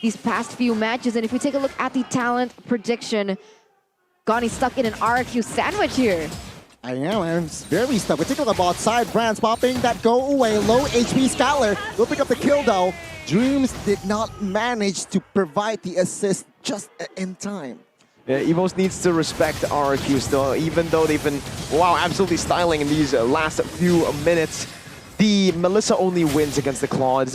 these past few matches. And if we take a look at the talent prediction, Gonnie's stuck in an RRQ sandwich here. I am. I'm very stuck. Particularly about side brands popping that go away. Low HP Skylar will pick up the kill though. Dreams did not manage to provide the assist just in time. Yeah, Evos needs to respect RRQ still, even though they've been, wow, absolutely styling in these last few minutes. The Melissa only wins against the Claude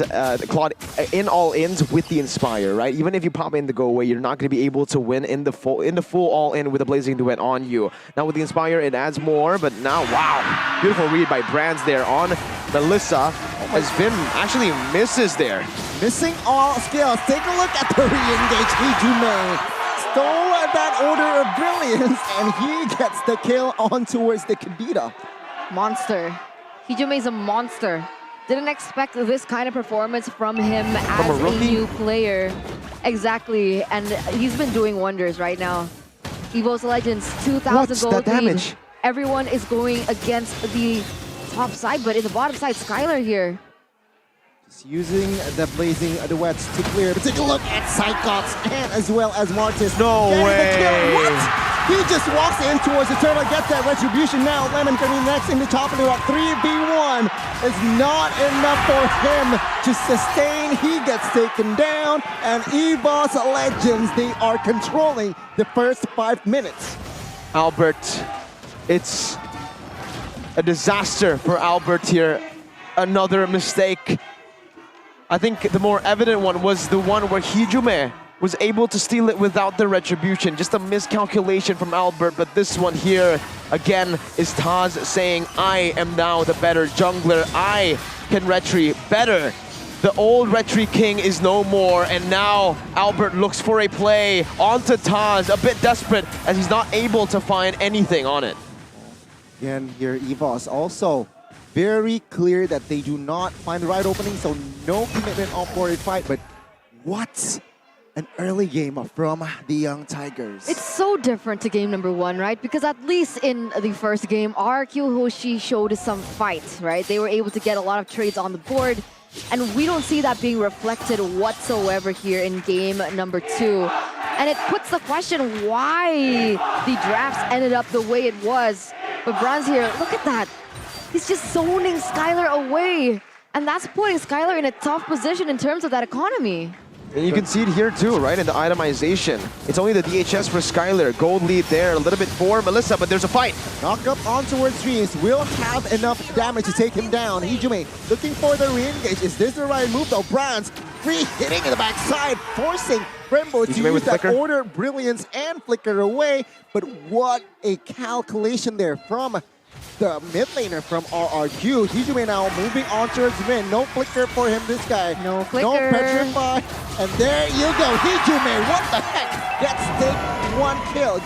in all-ins with the Inspire, right? Even if you pop in the go away, you're not going to be able to win in the full all-in with the Blazing Duet on you. Now with the Inspire, it adds more, but now, wow, beautiful read by Brands there on Melissa. Has been actually misses there. Missing all skills. Take a look at the re-engage. Hijume stole that Order of Brilliance, and he gets the kill on towards the Kadita. Monster. Hijume is a monster. Didn't expect this kind of performance from him as a new player. Exactly, and he's been doing wonders right now. Evos Legends, 2,000 gold lead. Everyone is going against the top side, but in the bottom side, Skylar here. Just using the Blazing Duets to clear. But take a look at Cyclops and as well as Martis. No way! What? He just walks in towards the turtle, gets that retribution now. Lemon coming next in the top of the rock. 3v1 is not enough for him to sustain. He gets taken down, and Evos Legends, they are controlling the first 5 minutes. Albert, it's a disaster for Albert here. Another mistake. I think the more evident one was the one where Hijume was able to steal it without the retribution. Just a miscalculation from Albert, but this one here, again, is Taz saying, I am now the better jungler. I can retry better. The old retry king is no more, and now Albert looks for a play onto Taz, a bit desperate, as he's not able to find anything on it. Again, here Evos also very clear that they do not find the right opening, so no commitment on for a fight, but what an early game from the Young Tigers. It's so different to game number 1, right? Because at least in the first game, RRQ Hoshi showed some fight, right? They were able to get a lot of trades on the board, and we don't see that being reflected whatsoever here in game number 2. And it puts the question why the drafts ended up the way it was. But Bronze here, look at that. He's just zoning Skylar away. And that's putting Skylar in a tough position in terms of that economy. And you can see it here too, right, in the itemization. It's only the DHS for Skylar. Gold lead there, a little bit for Melissa, but there's a fight. Knock up on towards Dreams. Will have enough damage to take him down. Hijume looking for the re-engage. Is this the right move though? Brands hitting in the backside, forcing Brembo to use that Order, Brilliance, and Flicker away. But what a calculation there from the mid laner from RRQ. Hijume now moving on towards Vin. No flicker for him, this guy. No flicker. No petrify. And there you go. Hijume, what the heck?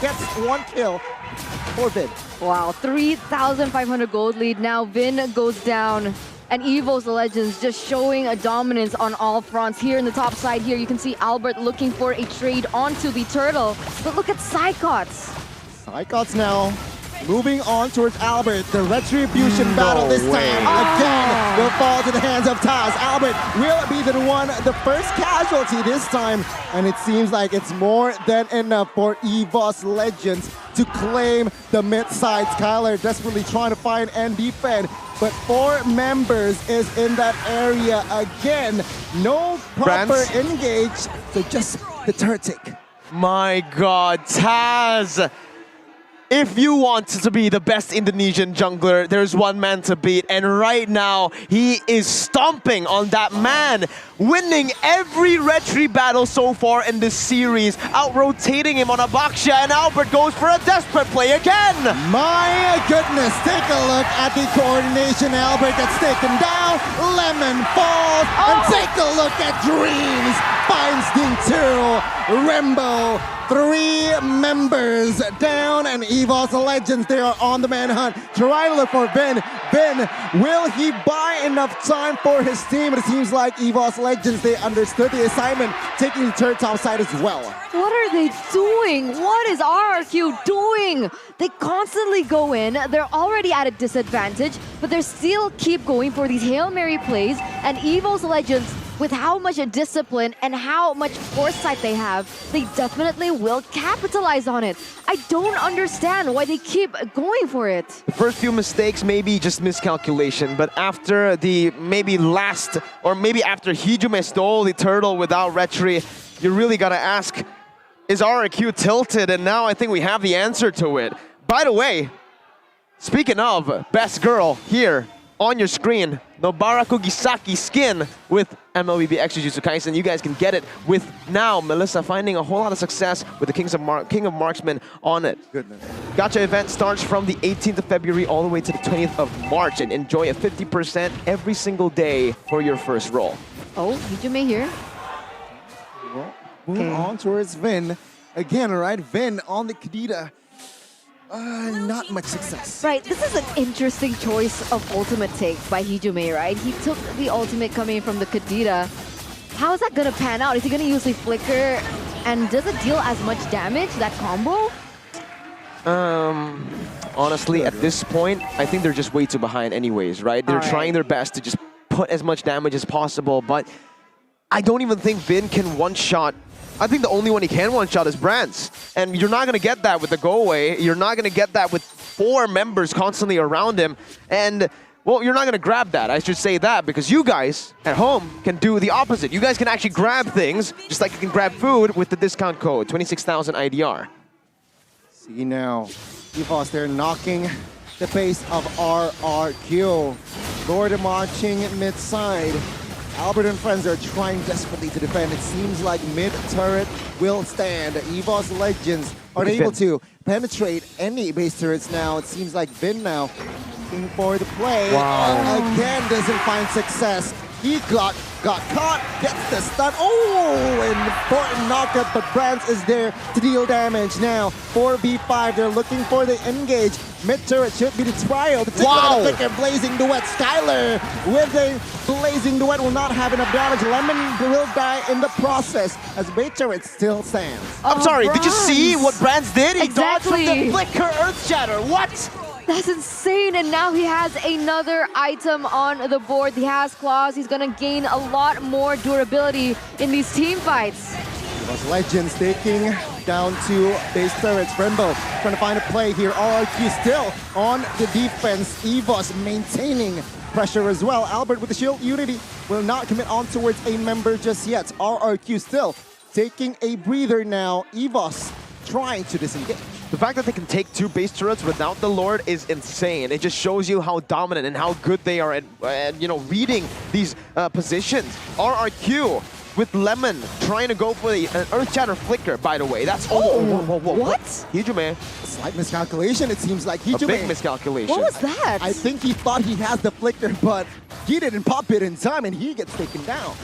Gets one kill for Vin. Wow, 3,500 gold lead. Now Vin goes down. And Evos Legends just showing a dominance on all fronts. Here in the top side here, you can see Albert looking for a trade onto the turtle. But look at Psychots. Psychots now moving on towards Albert. The retribution battle this time again will fall to the hands of Taz. Albert will be the first casualty this time, and it seems like it's more than enough for Evos Legends to claim the mid side. Skylar desperately trying to find and defend, but 4 members is in that area again. No proper engage, so just the turret tick. My God, Taz! If you want to be the best Indonesian jungler, there's one man to beat. And right now, he is stomping on that man, winning every retry battle so far in this series, out-rotating him on a Baksha, and Albert goes for a desperate play again. My goodness, take a look at the coordination. Albert gets taken down, Lemon falls, and take a look at Dreams, finds Ding2, Rembo, 3 members down, and Evos Legends, they are on the manhunt. Try to look for Ben. Ben, will he buy enough time for his team? It seems like Evos Legends, they understood the assignment, taking the turret top side as well. What are they doing? What is RRQ doing? They constantly go in. They're already at a disadvantage, but they still keep going for these Hail Mary plays, and Evos Legends with how much discipline and how much foresight they have, they definitely will capitalize on it. I don't understand why they keep going for it. The first few mistakes may be just miscalculation, but after the maybe last, or maybe after Hijume stole the turtle without Retri, you really gotta ask, is RRQ tilted? And now I think we have the answer to it. By the way, speaking of best girl, here on your screen, Nobaraku Gisaki skin with MLBB X Jujutsu Kaisen. You guys can get it with now Melissa finding a whole lot of success with the King of Marksmen on it. Goodness. Gacha event starts from the 18th of February all the way to the 20th of March, and enjoy a 50% every single day for your first roll. Oh, Hijume here. Well, moving on towards Vin. Again, right? Vin on the Kadita. Not much success. Right, this is an interesting choice of ultimate take by Hijume, right? He took the ultimate coming from the Kadita. How is that gonna pan out? Is he gonna use the flicker? And does it deal as much damage, that combo? Honestly, at this point, I think they're just way too behind anyways, right? They're trying their best to just put as much damage as possible, but I don't even think Vin can one-shot. I think the only one he can one-shot is Brands. And you're not going to get that with the go-away. You're not going to get that with 4 members constantly around him. And, well, you're not going to grab that. I should say that because you guys at home can do the opposite. You guys can actually grab things just like you can grab food with the discount code, 26,000 IDR. See now, Evos, they're knocking the pace of RRQ. Lord marching mid-side. Albert and friends are trying desperately to defend. It seems like mid-turret will stand. Evos Legends are able to penetrate any base turrets now. It seems like Vin now looking for the play. Wow. Again, doesn't find success. He got caught, gets the stun. Oh, an important knockup, but Brands is there to deal damage now. 4v5, they're looking for the engage. Mid-turret should be the trial. The flicker, Blazing Duet. Skylar with a Blazing Duet will not have enough damage. Lemon will die in the process as mid-turret still stands. I'm sorry, did you see what Brands did? He dodged from Exactly. the flicker Earth Shatter. What? That's insane, and now he has another item on the board. He has claws. He's gonna gain a lot more durability in these team fights. Evos Legends taking down 2 base turrets. Brembo trying to find a play here. RRQ still on the defense. Evos maintaining pressure as well. Albert with the shield unity will not commit on towards a member just yet. RRQ still taking a breather now. Evos trying to disengage. The fact that they can take 2 base turrets without the Lord is insane. It just shows you how dominant and how good they are at you know, reading these positions. RRQ with Lemon trying to go for an Earth Shatter Flicker, by the way. That's whoa. What? Hijume. Slight miscalculation, it seems like. A big miscalculation. What was that? I think he thought he has the flicker, but he didn't pop it in time and he gets taken down.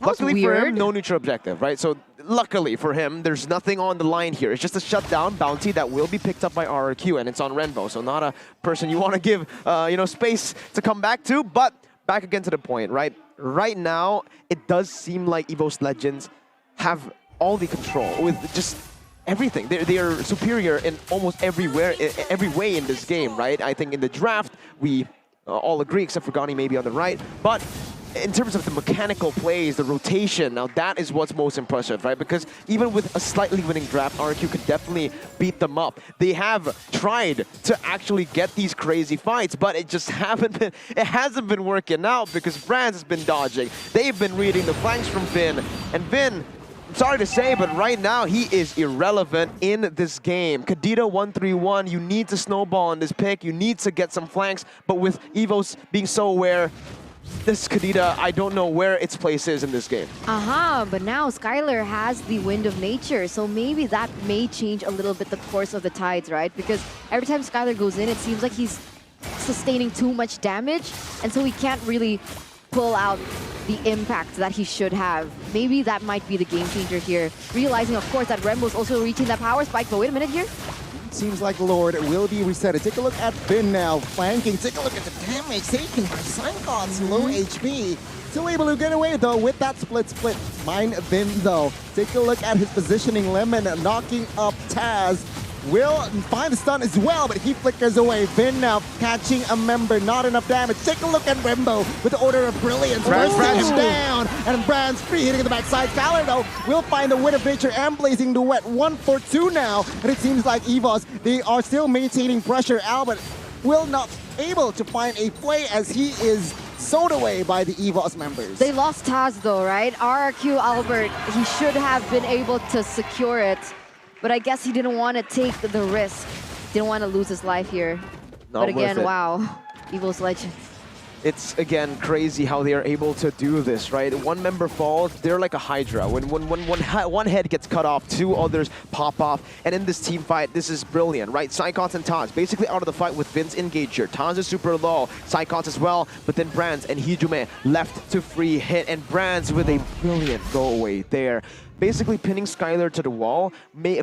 Luckily for him, weird. no neutral objective, right? So luckily for him, there's nothing on the line here. It's just a shutdown bounty that will be picked up by RRQ, and it's on Renbo. So not a person you want to give, you know, space to come back to. But back again to the point, right? Right now, it does seem like Evos Legends have all the control with just everything. They are superior in almost every way in this game, right? I think in the draft, we all agree, except for Gani maybe on the right. But in terms of the mechanical plays, the rotation, now that is what's most impressive, right? Because even with a slightly winning draft, RRQ could definitely beat them up. They have tried to actually get these crazy fights, but it just hasn't been working out because Brands has been dodging. They've been reading the flanks from Vin, and Vin, I'm sorry to say, but right now he is irrelevant in this game. Kadita 131, you need to snowball on this pick, you need to get some flanks, but with Evos being so aware, this Kadita, I don't know where its place is in this game. But now Skylar has the Wind of Nature, so maybe that may change a little bit the course of the tides, right? Because every time Skylar goes in, it seems like he's sustaining too much damage, and so he can't really pull out the impact that he should have. Maybe that might be the game changer here. Realizing, of course, that Rembo's also reaching that power spike, but wait a minute here. Seems like Lord will be reset. Take a look at Vin now, flanking. Take a look at the damage taken by Sungod's low HP. Still able to get away though with that split. Mind Vin though. Take a look at his positioning. Lemon knocking up Taz. will find the stun as well, but he flickers away. Vin now catching a member, not enough damage. Take a look at Rembo with the Order of Brilliance, bursting him down, and Brand's free hitting in the backside. Skylar though will find the Wind of Nature and Blazing Duet, 1 for 2 now, and it seems like Evos, they are still maintaining pressure. Albert will not able to find a play as he is sold away by the Evos members. They lost Taz though, right? RRQ Albert, he should have been able to secure it, but I guess he didn't want to take the risk. Didn't want to lose his life here. Not but again, worth it. wow, Evos Legend. It's, again, crazy how they are able to do this, right? One member falls, they're like a Hydra. When one head gets cut off, 2 others pop off. And in this team fight, this is brilliant, right? Psychons and Taz basically out of the fight with Vince engaged here. Taz is super low, Psychons as well, but then Brands and Hijume left to free hit. And Brands with a brilliant go away there. Basically pinning Skylar to the wall,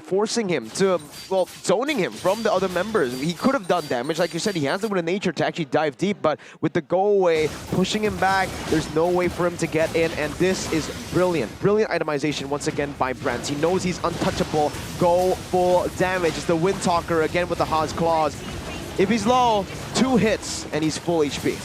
forcing him to, well, zoning him from the other members. He could have done damage. Like you said, he has the Wind of Nature to actually dive deep, but with the go away, pushing him back, there's no way for him to get in, and this is brilliant. Brilliant itemization once again by Brands. He knows he's untouchable. Go full damage. It's the Wind Talker again with the Haas Claws. If he's low, 2 hits, and he's full HP.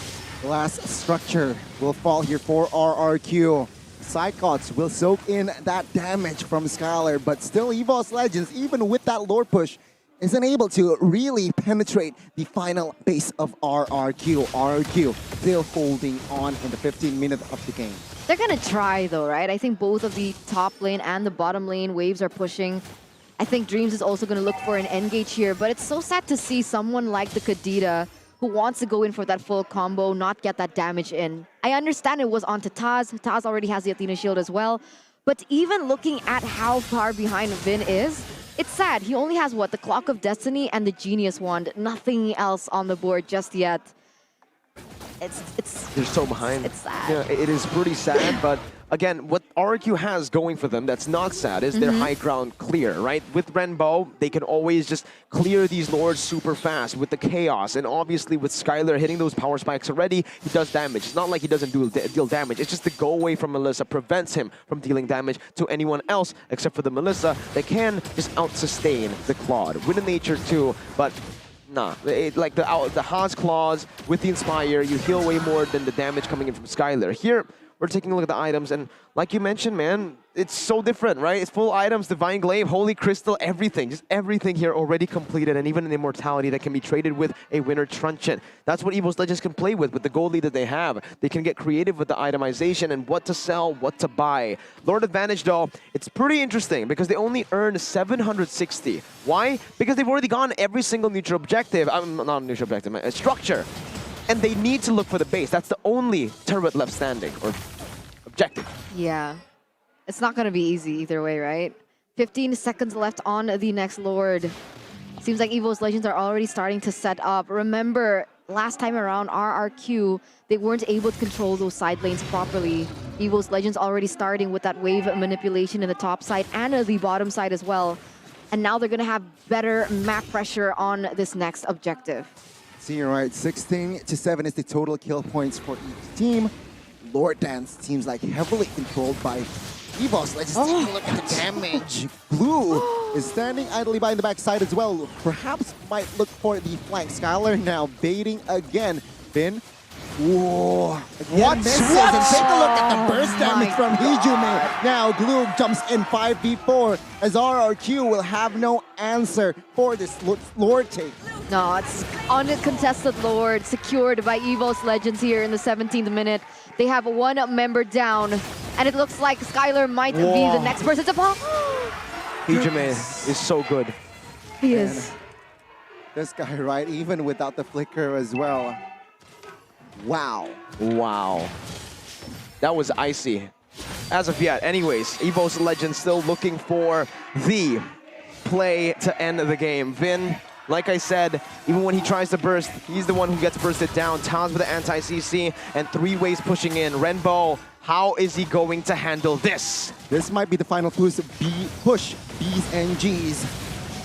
The last structure will fall here for RRQ. Psychots will soak in that damage from Skylar, but still Evos Legends, even with that lore push, isn't able to really penetrate the final base of RRQ. RRQ still holding on in the 15th minute of the game. They're gonna try though, right? I think both of the top lane and the bottom lane waves are pushing. I think Dreams is also gonna look for an engage here, but it's so sad to see someone like the Kadita who wants to go in for that full combo, not get that damage in. I understand it was onto Taz. Taz already has the Athena shield as well. But even looking at how far behind Vin is, it's sad. He only has, what, the Clock of Destiny and the Genius Wand. Nothing else on the board just yet. They're so behind. It's sad. Yeah, it is pretty sad, but again, what RRQ has going for them that's not sad is their high ground clear, right? With Renbo, they can always just clear these lords super fast with the chaos, and obviously with Skylar hitting those power spikes already, he does damage. It's not like he doesn't deal damage, it's just the go away from Melissa prevents him from dealing damage to anyone else except for the Melissa that can just out-sustain the Claude. Wind of Nature too, but nah, like the Haas Claws with the Inspire, you heal way more than the damage coming in from Skylar. Here, we're taking a look at the items, and like you mentioned, man, it's so different, right? It's full items, Divine Glaive, Holy Crystal, everything. Just everything here already completed, and even an Immortality that can be traded with a Winter Truncheon. That's what Evos Legends can play with the gold lead that they have. They can get creative with the itemization and what to sell, what to buy. Lord Advantage, though, it's pretty interesting because they only earn 760. Why? Because they've already gone every single neutral objective, not neutral objective, a structure. And they need to look for the base. That's the only turret left standing, or objective. Yeah. It's not going to be easy either way, right? 15 seconds left on the next Lord. Seems like Evos Legends are already starting to set up. Remember, last time around, RRQ, they weren't able to control those side lanes properly. Evos Legends already starting with that wave manipulation in the top side and the bottom side as well. And now they're going to have better map pressure on this next objective. See, you're right. 16-7 is the total kill points for each team. Lord Dance seems like heavily controlled by Evos. Let's just take a look at the damage. Blue is standing idly by the backside as well. Perhaps might look for the flank. Skylar now baiting again. Finn. Whoa. What misses? And take a look at the burst damage from Hijume. Now Glue jumps in 5v4 as RRQ will have no answer for this Lord take. No, it's uncontested Lord secured by Evos Legends here in the 17th minute. They have one member down, and it looks like Skylar might be the next person to fall. Hijume is so good. He is. This guy, right, even without the flicker as well. Wow. Wow. That was icy. As of yet. Anyways, Evos Legends still looking for the play to end the game. Vin, like I said, even when he tries to burst, he's the one who gets bursted down. Towns with the anti-CC and 3 ways pushing in. Renbo, how is he going to handle this? This might be the final push, B's and G's.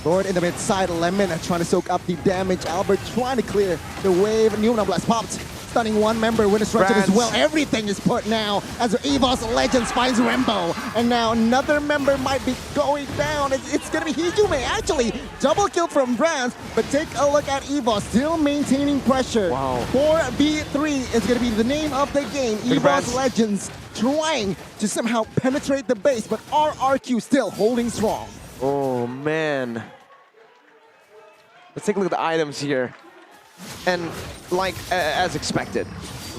Lord in the mid side, Lemon trying to soak up the damage. Albert trying to clear the wave. Newman Blast popped. Stunning one member when it's stretched as Brands. well. Everything is put now as Evos Legends finds Rembo. And now another member might be going down. It's going to be Hijume. Actually, double kill from Brands. But take a look at Evos still maintaining pressure. Wow. 4v3 is going to be the name of the game. Evos Brands. Legends trying to somehow penetrate the base, but RRQ still holding strong. Oh, man. Let's take a look at the items here. And like as expected,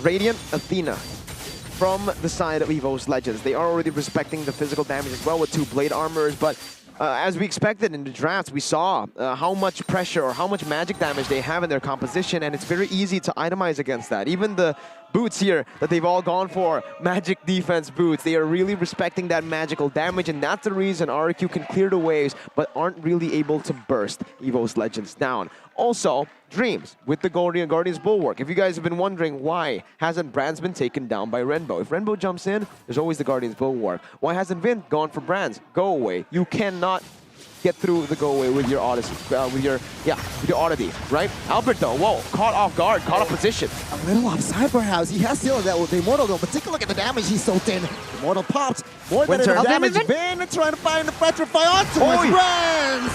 Radiant Athena from the side of Evos Legends. They are already respecting the physical damage as well with 2 blade armors, but as we expected in the drafts, we saw how much pressure or how much magic damage they have in their composition, and it's very easy to itemize against that. Even the boots here that they've all gone for, magic defense boots, they are really respecting that magical damage, and that's the reason RRQ can clear the waves but aren't really able to burst Evos Legends down. Also, Dreams with the Guardian's Bulwark. If you guys have been wondering why hasn't Brands been taken down by Renbo? If Renbo jumps in, there's always the Guardian's Bulwark. Why hasn't Vin gone for Brands? Go away. You cannot get through the go away with your odyssey, with your oddity, right? Albert though, whoa, caught off guard, caught off position. A little offside perhaps. He has still that with the Immortal though, but take a look at the damage he's soaked in. Immortal popped. More than enough damage. Vin trying to find the Petrify onto his Brands.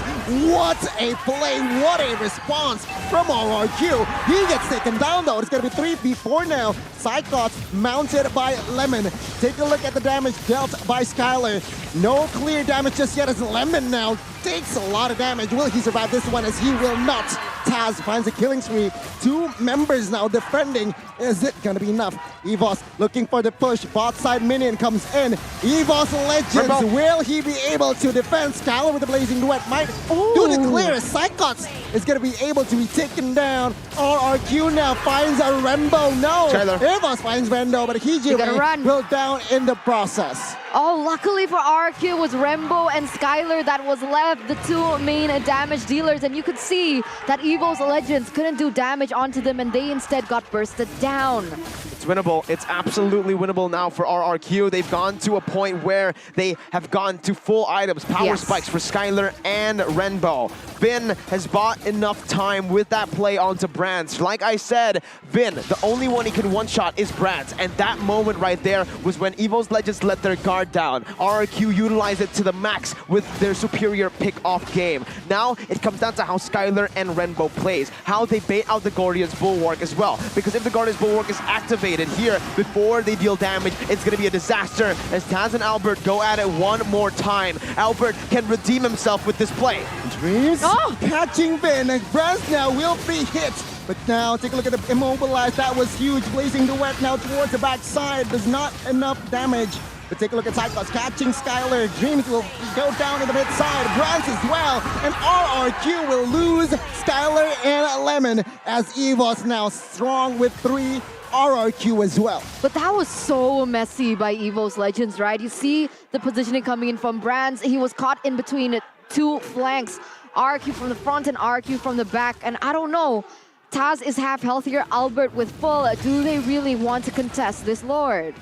What a play, what a response from RRQ. He gets taken down though. It's going to be 3v4 now. Cyclops mounted by Lemon. Take a look at the damage dealt by Skylar. No clear damage just yet as Lemon now takes a lot of damage. Will he survive this one? As he will not. Taz finds a killing spree. 2 members now defending. Is it gonna be enough? Evos looking for the push. Bot side minion comes in. Evos Legends. Will he be able to defend? Skylar with the blazing duet might do the clear. Cyclops is gonna be able to be taken down. RRQ now finds a Rembo. No. Evos finds Rembo, but Hijume will down in the process. Oh, luckily for RRQ, it was Rembo and Skylar that was left, the 2 main damage dealers, and you could see that Evos Legends couldn't do damage onto them, and they instead got bursted down. It's winnable. It's absolutely winnable now for RRQ. They've gone to a point where they have gone to full items, power spikes for Skylar and Renbo. Vin has bought enough time with that play onto Brands. Like I said, Vin, the only one he can one-shot is Brands, and that moment right there was when Evos Legends let their guard down. RRQ utilized it to the max with their superior pick-off game. Now it comes down to how Skylar and Renbo plays, how they bait out the Guardian's Bulwark as well. Because if the Guardian's Bulwark is activated here before they deal damage, it's going to be a disaster as Taz and Albert go at it one more time. Albert can redeem himself with this play. Dreams catching Vin, and Brands now will be hit. But now, take a look at the immobilize. That was huge. Blazing duet now towards the backside. There's not enough damage. But take a look at Cyclops catching Skylar. Dreams will go down to the mid side. Brands as well. And RRQ will lose Skylar and Lemon as Evos now strong with 3. RRQ as well. But that was so messy by Evos Legends, right? You see the positioning coming in from Brands. He was caught in between 2 flanks. RRQ from the front and RRQ from the back. And I don't know. Taz is half healthier, Albert with full. Do they really want to contest this Lord?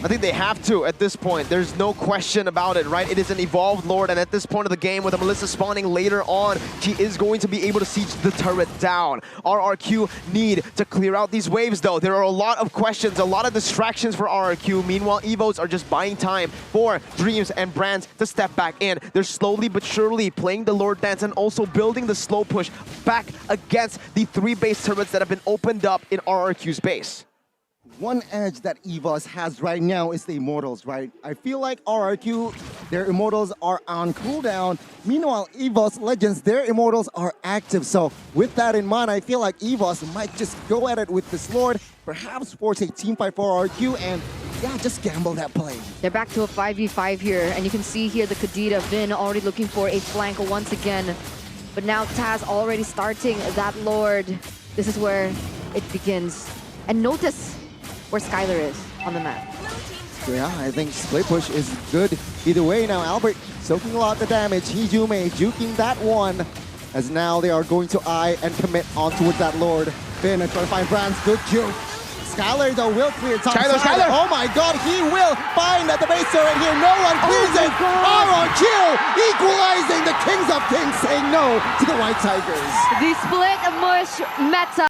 I think they have to at this point. There's no question about it, right? It is an evolved Lord, and at this point of the game, with Melissa spawning later on, she is going to be able to siege the turret down. RRQ need to clear out these waves, though. There are a lot of questions, a lot of distractions for RRQ. Meanwhile, Evos are just buying time for Dreams and Brands to step back in. They're slowly but surely playing the Lord dance and also building the slow push back against the 3 base turrets that have been opened up in RRQ's base. One edge that Evos has right now is the Immortals, right? I feel like RRQ, their Immortals are on cooldown. Meanwhile, Evos Legends, their Immortals are active. So with that in mind, I feel like Evos might just go at it with this Lord, perhaps force a team fight for RRQ, and yeah, just gamble that play. They're back to a 5v5 here, and you can see here the Kadita, Vin already looking for a flank once again. But now Taz already starting that Lord. This is where it begins. And notice where Skylar is on the map. Yeah, I think split push is good either way. Now Albert soaking a lot of the damage. Hijume juking that one, as now they are going to eye and commit on towards that Lord. Finn trying to find Brands, good juke. Skylar though will clear top side. Skylar! Oh my god, he will find the base turret here. No one clears it. RRQ equalizing, the Kings of Kings saying no to the White Tigers. The split mush meta